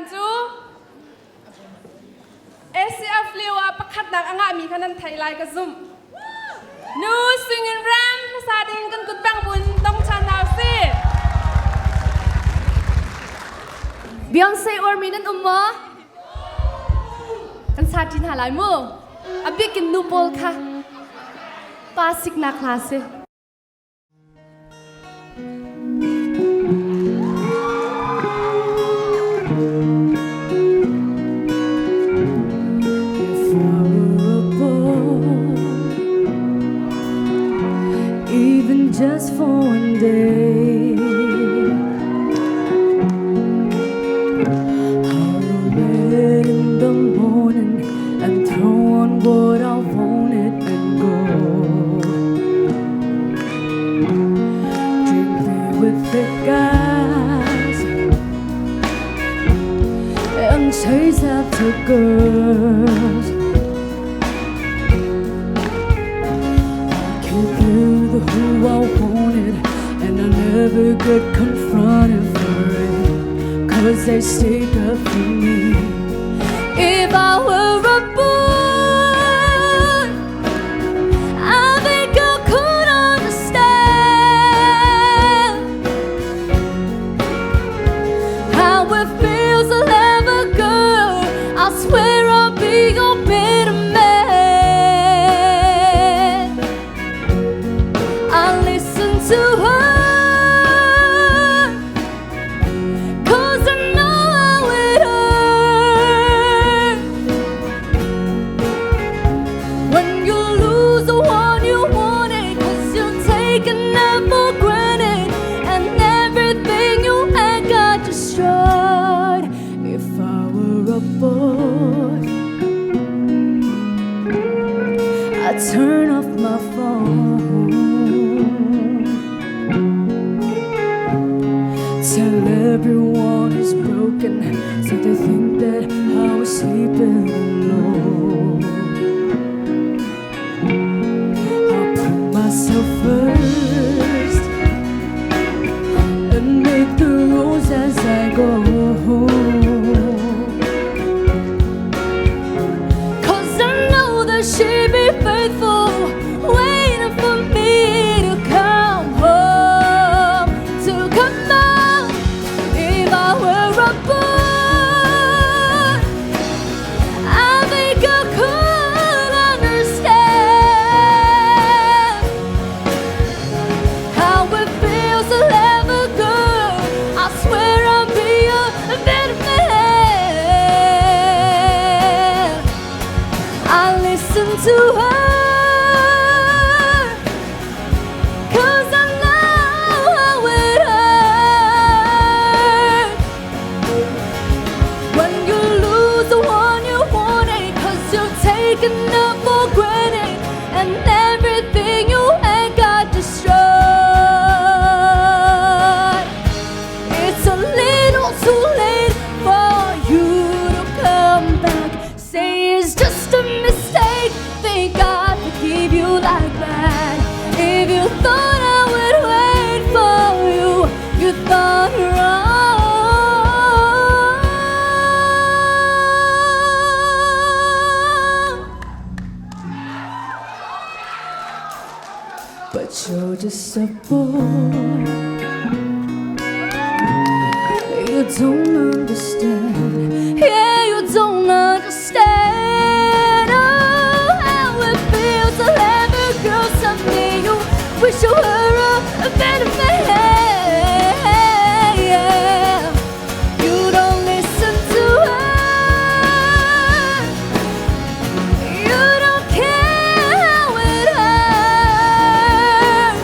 กันจูACF เลียวประคัดหนักอ่างมีขนาดไทยไลน์กระซุ่มนูSui Ngun Remภาษาดิงกันกุดบังบุญต้องชนะสิBeyonce or me nan umma kan sa tin halai mo abi kin nu pol kha pasik na klase even just for one day what I wanted and go drink beer with the guys and chase after girls I can't do the who I wanted and I never get confronted for it 'cause they stick up for me if I were a boy I turn off my phone tell everyone it's broken so they think that I was sleeping alone I put myself first and make the rules as I go she'd be faithful, waiting for me to come home, to come out. If I were a boy, I think I could understand how it feels to have a girl. I swear I'll be a better man. I listen to her cause I know how it hurts when you lose the one you wanted cause you've taken up for granted and everything you had got destroyed. It's a little too late for you to come back. Say it's just a mistake. Think God would keep you like that. If you thought I would wait for you, you thought wrong. But you're just a boy. You don't understand. Yeah, you don't understand. Wish you were a better man. Yeah. You don't listen to her. You don't care how it hurts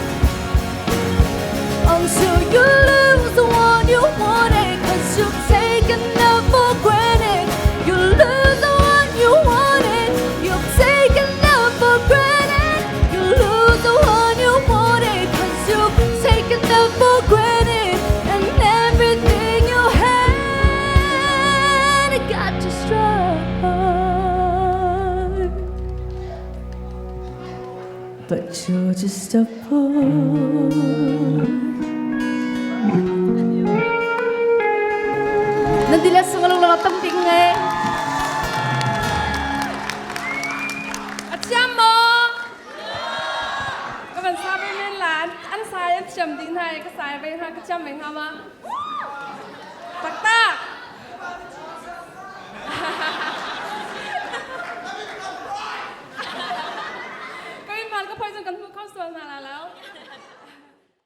until you lose the one you wanted. 'Cause you've taken up for granted. You lose the one you wanted. You've taken up for granted. You lose the one you wanted. 'Cause you've taken up for granted. And everything you had got destroyed. But you're just a boy. Nandilas sa lo tâm bình nghe chăm mơ các bạn sao bên bên là ăn sai ăn chầm tiếng này cái sai bên hai cái chăm mình không á tắc ta